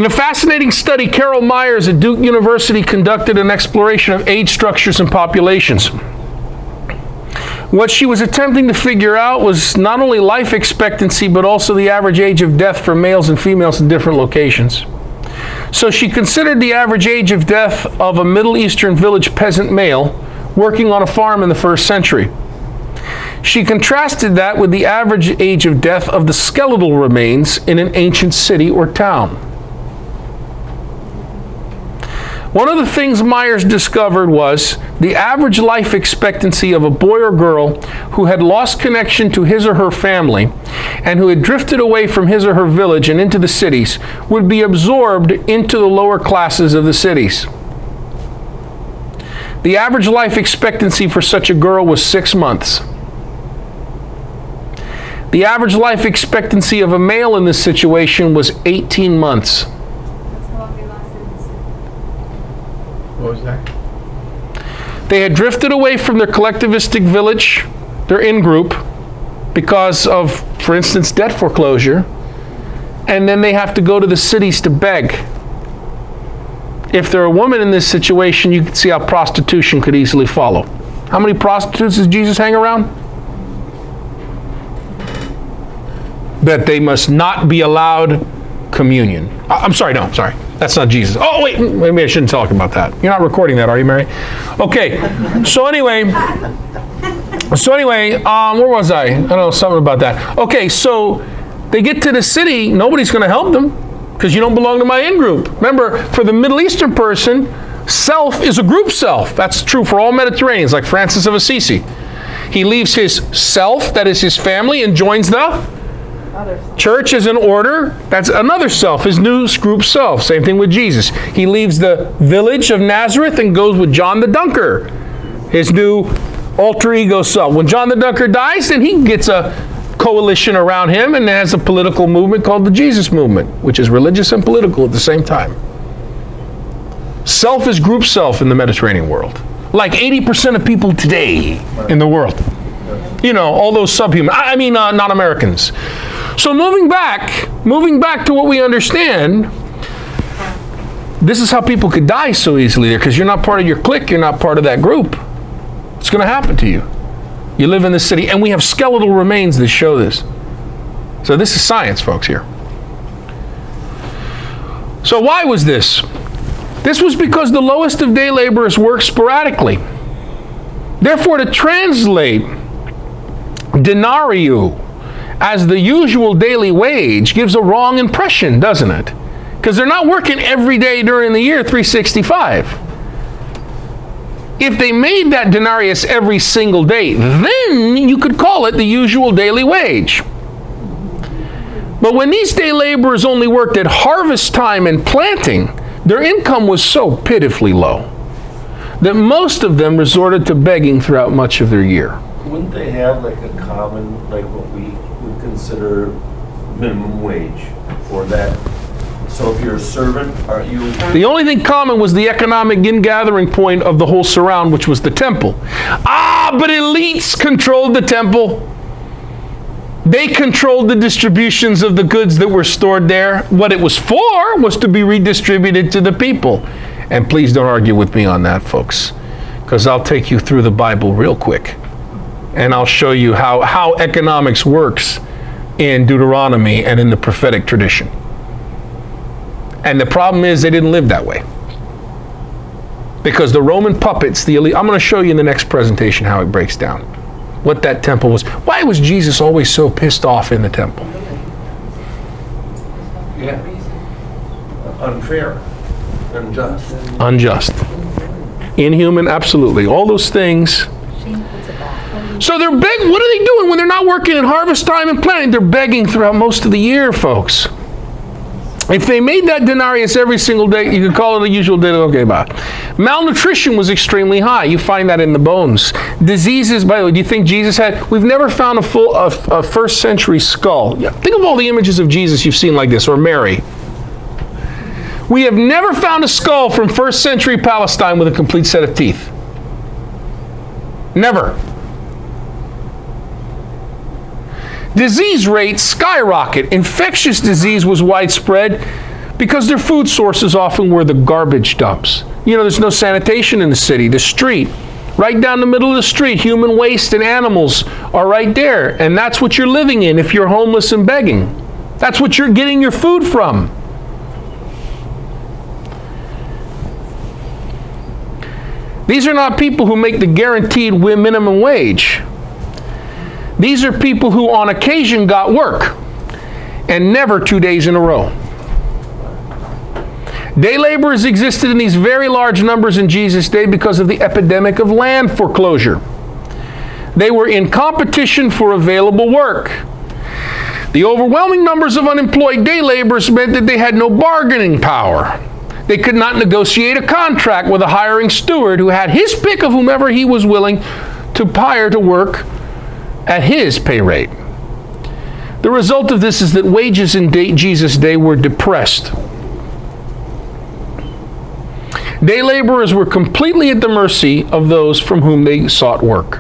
In a fascinating study, Carol Myers at Duke University conducted an exploration of age structures and populations. What she was attempting to figure out was not only life expectancy, but also the average age of death for males and females in different locations. So she considered the average age of death of a Middle Eastern village peasant male working on a farm in the 1st century. She contrasted that with the average age of death of the skeletal remains in an ancient city or town. One of the things Myers discovered was the average life expectancy of a boy or girl who had lost connection to his or her family and who had drifted away from his or her village and into the cities would be absorbed into the lower classes of the cities. The average life expectancy for such a girl was 6 months. The average life expectancy of a male in this situation was 18 months. What was that? They had drifted away from their collectivistic village, their in-group, because of, for instance, debt foreclosure, and then they have to go to the cities to beg. If they're a woman in this situation, you can see how prostitution could easily follow. How many prostitutes does Jesus hang around? That they must not be allowed communion. I'm sorry, that's not Jesus. Oh, wait, maybe I shouldn't talk about that. You're not recording that, are you, Mary? Okay, so anyway, where was I? I don't know, something about that. Okay, so they get to the city, nobody's going to help them because you don't belong to my in-group. Remember, for the Middle Eastern person, self is a group self. That's true for all Mediterraneans, like Francis of Assisi. He leaves his self, that is his family, and joins the church as an order. That's another self, his new group self. Same thing with Jesus. He leaves the village of Nazareth and goes with John the Dunker, his new alter ego self. When John the Dunker dies, then he gets a coalition around him and has a political movement called the Jesus movement, which is religious and political at the same time. Self is group self in the Mediterranean world. Like 80% of people today in the world. You know, all those subhuman, not Americans. So moving back to what we understand, this is how people could die so easily there, because you're not part of your clique, you're not part of that group. It's going to happen to you. You live in this city, and we have skeletal remains that show this. So this is science, folks, here. So why was this? This was because the lowest of day laborers work sporadically. Therefore, to translate denariu as the usual daily wage gives a wrong impression, doesn't it? Because they're not working every day during the year, 365. If they made that denarius every single day, then you could call it the usual daily wage. But when these day laborers only worked at harvest time and planting, their income was so pitifully low that most of them resorted to begging throughout much of their year. Wouldn't they have like a common, like what we would consider minimum wage for that? So if you're a servant, are you... The only thing common was the economic in-gathering point of the whole surround, which was the temple. But elites controlled the temple. They controlled the distributions of the goods that were stored there. What it was for was to be redistributed to the people. And please don't argue with me on that, folks, because I'll take you through the Bible real quick. And I'll show you how economics works in Deuteronomy and in the prophetic tradition. And the problem is they didn't live that way. Because the Roman puppets, the elite, I'm going to show you in the next presentation how it breaks down. What that temple was. Why was Jesus always so pissed off in the temple? Yeah. Unfair. Unjust. Unjust. Inhuman, absolutely. All those things. So they're begging. What are they doing when they're not working in harvest time and planting? They're begging throughout most of the year, folks. If they made that denarius every single day, you could call it a usual day. Okay, bye. Malnutrition was extremely high. You find that in the bones. Diseases, by the way, do you think Jesus had? We've never found a first century skull. Think of all the images of Jesus you've seen like this, or Mary. We have never found a skull from first century Palestine with a complete set of teeth. Never. Disease rates skyrocket. Infectious disease was widespread because their food sources often were the garbage dumps. You know, there's no sanitation in the city. The street, right down the middle of the street, human waste and animals are right there. And that's what you're living in if you're homeless and begging. That's what you're getting your food from. These are not people who make the guaranteed minimum wage. These are people who on occasion got work, and never 2 days in a row. Day laborers existed in these very large numbers in Jesus' day because of the epidemic of land foreclosure. They were in competition for available work. The overwhelming numbers of unemployed day laborers meant that they had no bargaining power. They could not negotiate a contract with a hiring steward who had his pick of whomever he was willing to hire to work at his pay rate. The result of this is that wages in Jesus' day were depressed. Day laborers were completely at the mercy of those from whom they sought work.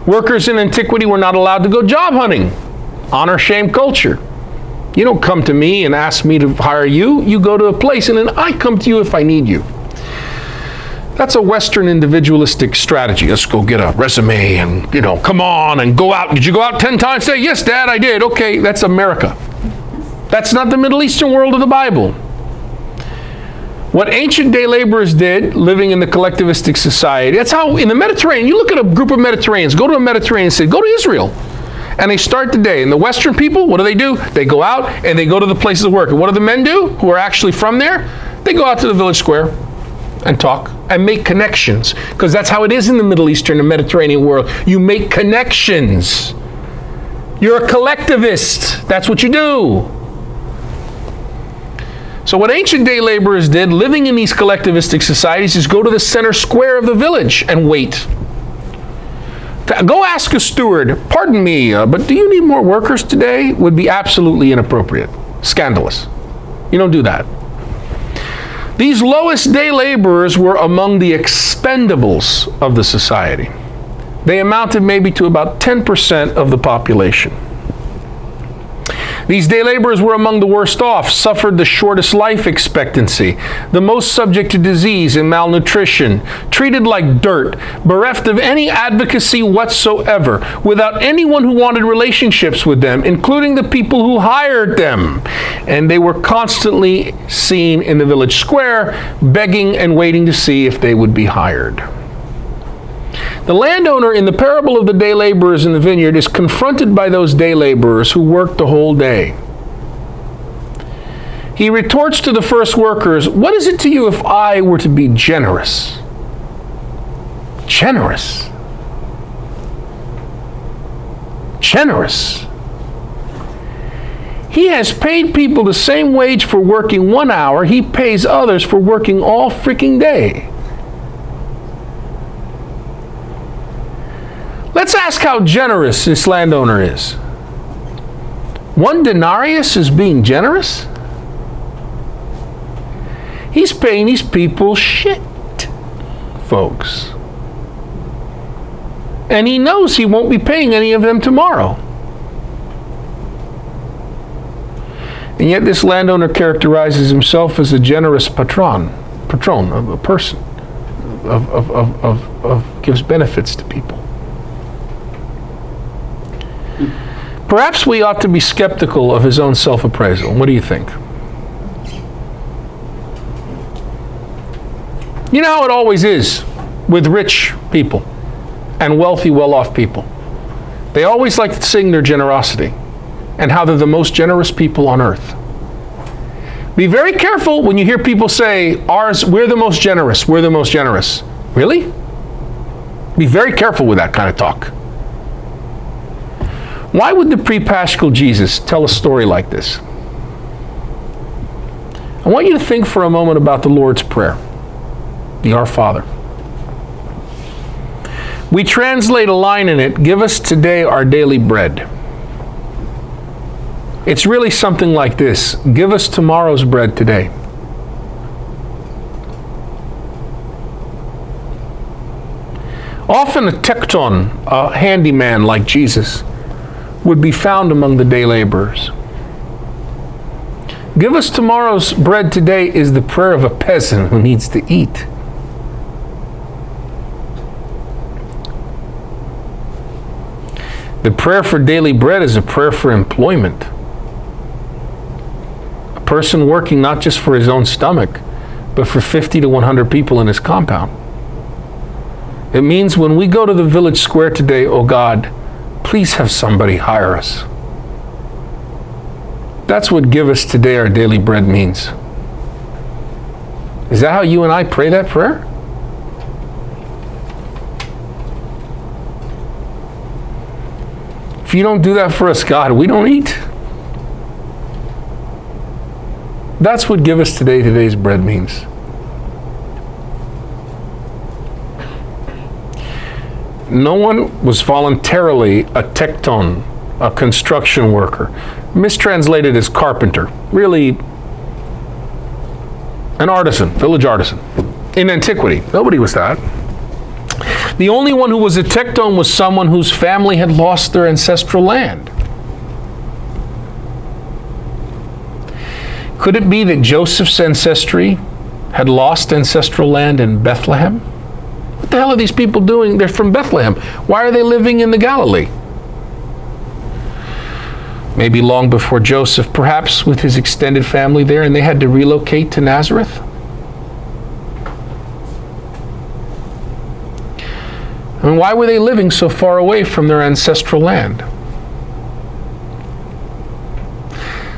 Workers in antiquity were not allowed to go job hunting. Honor-shame culture. You don't come to me and ask me to hire you. You go to a place and then I come to you if I need you. That's a Western individualistic strategy. Let's go get a resume and, come on and go out. Did you go out 10 times? Say, yes, Dad, I did. Okay, that's America. That's not the Middle Eastern world of the Bible. What ancient day laborers did, living in the collectivistic society, that's how in the Mediterranean, you look at a group of Mediterraneans, go to a Mediterranean city, go to Israel, and they start the day. And the Western people, what do? They go out and they go to the places of work. And what do the men do who are actually from there? They go out to the village square and talk and make connections, because that's how it is in the Middle Eastern and Mediterranean world. You make connections. You're a collectivist. That's what you do. So what ancient day laborers did, living in these collectivistic societies, is go to the center square of the village and wait. Go ask a steward, pardon me, but do you need more workers today? Would be absolutely inappropriate. Scandalous. You don't do that. These lowest day laborers were among the expendables of the society. They amounted maybe to about 10% of the population. These day laborers were among the worst off, suffered the shortest life expectancy, the most subject to disease and malnutrition, treated like dirt, bereft of any advocacy whatsoever, without anyone who wanted relationships with them, including the people who hired them. And they were constantly seen in the village square, begging and waiting to see if they would be hired. The landowner in the parable of the day laborers in the vineyard is confronted by those day laborers who worked the whole day. He retorts to the first workers, "What is it to you if I were to be generous?" Generous. Generous. He has paid people the same wage for working 1 hour. He pays others for working all freaking day. Let's ask how generous this landowner is. 1 denarius is being generous? He's paying these people shit, folks. And he knows he won't be paying any of them tomorrow. And yet this landowner characterizes himself as a generous patron of a person, gives benefits to people. Perhaps we ought to be skeptical of his own self-appraisal. What do you think? You know how it always is with rich people and wealthy, well-off people. They always like to sing their generosity and how they're the most generous people on earth. Be very careful when you hear people say, we're the most generous, we're the most generous. Really? Be very careful with that kind of talk. Why would the prepaschal Jesus tell a story like this? I want you to think for a moment about the Lord's Prayer, the Our Father. We translate a line in it, "Give us today our daily bread." It's really something like this: give us tomorrow's bread today. Often a tekton, a handyman like Jesus, would be found among the day laborers. Give us tomorrow's bread today is the prayer of a peasant who needs to eat. The prayer for daily bread is a prayer for employment. A person working not just for his own stomach, but for 50 to 100 people in his compound. It means when we go to the village square today, oh God, please have somebody hire us. That's what give us today our daily bread means. Is that how you and I pray that prayer? If you don't do that for us, God, we don't eat. That's what give us today today's bread means. No one was voluntarily a tekton, a construction worker, mistranslated as carpenter, really an artisan, village artisan. In antiquity, nobody was that. The only one who was a tekton was someone whose family had lost their ancestral land. Could it be that Joseph's ancestry had lost ancestral land in Bethlehem? What the hell are these people doing? They're from Bethlehem. Why are they living in the Galilee? Maybe long before Joseph, perhaps with his extended family there, and they had to relocate to Nazareth. I mean, why were they living so far away from their ancestral land?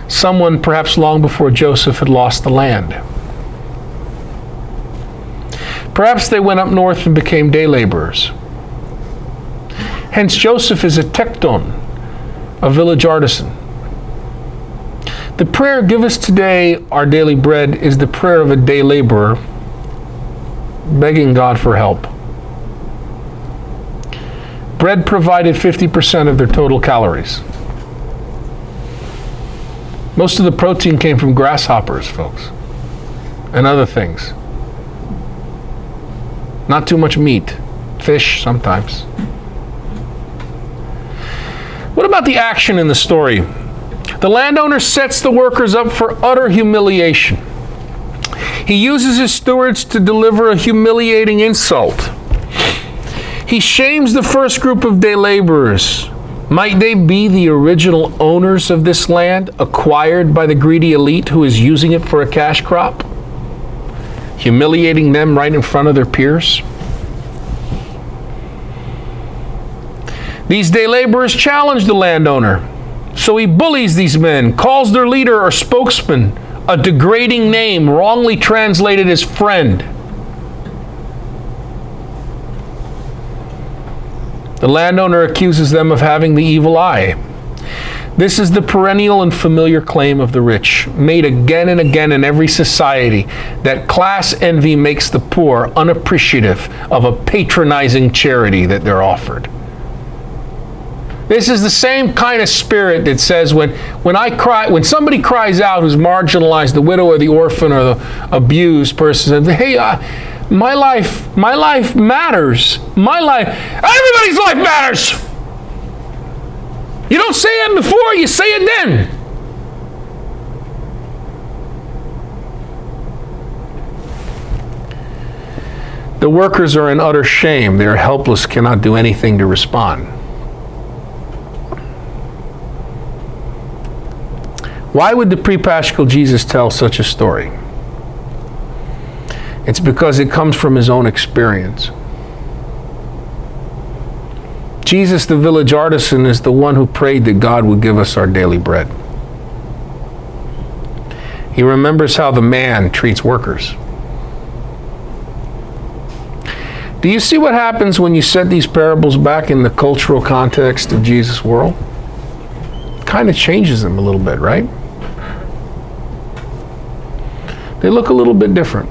Someone, perhaps long before Joseph, had lost the land. Perhaps they went up north and became day laborers. Hence, Joseph is a tekton, a village artisan. The prayer, give us today our daily bread, is the prayer of a day laborer begging God for help. Bread provided 50% of their total calories. Most of the protein came from grasshoppers, folks, and other things. Not too much meat. Fish sometimes. What about the action in the story? The landowner sets the workers up for utter humiliation. He uses his stewards to deliver a humiliating insult. He shames the first group of day laborers. Might they be the original owners of this land, acquired by the greedy elite who is using it for a cash crop? Humiliating them right in front of their peers? These day laborers challenge the landowner. So he bullies these men, calls their leader or spokesman a degrading name, wrongly translated as friend. The landowner accuses them of having the evil eye. This is the perennial and familiar claim of the rich, made again and again in every society, that class envy makes the poor unappreciative of a patronizing charity that they're offered. This is the same kind of spirit that says when somebody cries out who's marginalized, the widow or the orphan or the abused person, says, hey, my life matters. Everybody's life matters. You don't say it before, you say it then. The workers are in utter shame. They are helpless, cannot do anything to respond. Why would the prepaschal Jesus tell such a story? It's because it comes from his own experience. Jesus, the village artisan, is the one who prayed that God would give us our daily bread. He remembers how the man treats workers. Do you see what happens when you set these parables back in the cultural context of Jesus' world? It kind of changes them a little bit, right? They look a little bit different.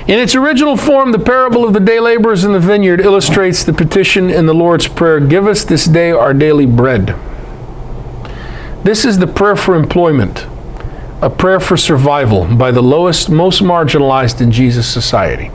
In its original form, the parable of the day laborers in the vineyard illustrates the petition in the Lord's Prayer, give us this day our daily bread. This is the prayer for employment, a prayer for survival by the lowest, most marginalized in Jesus' society.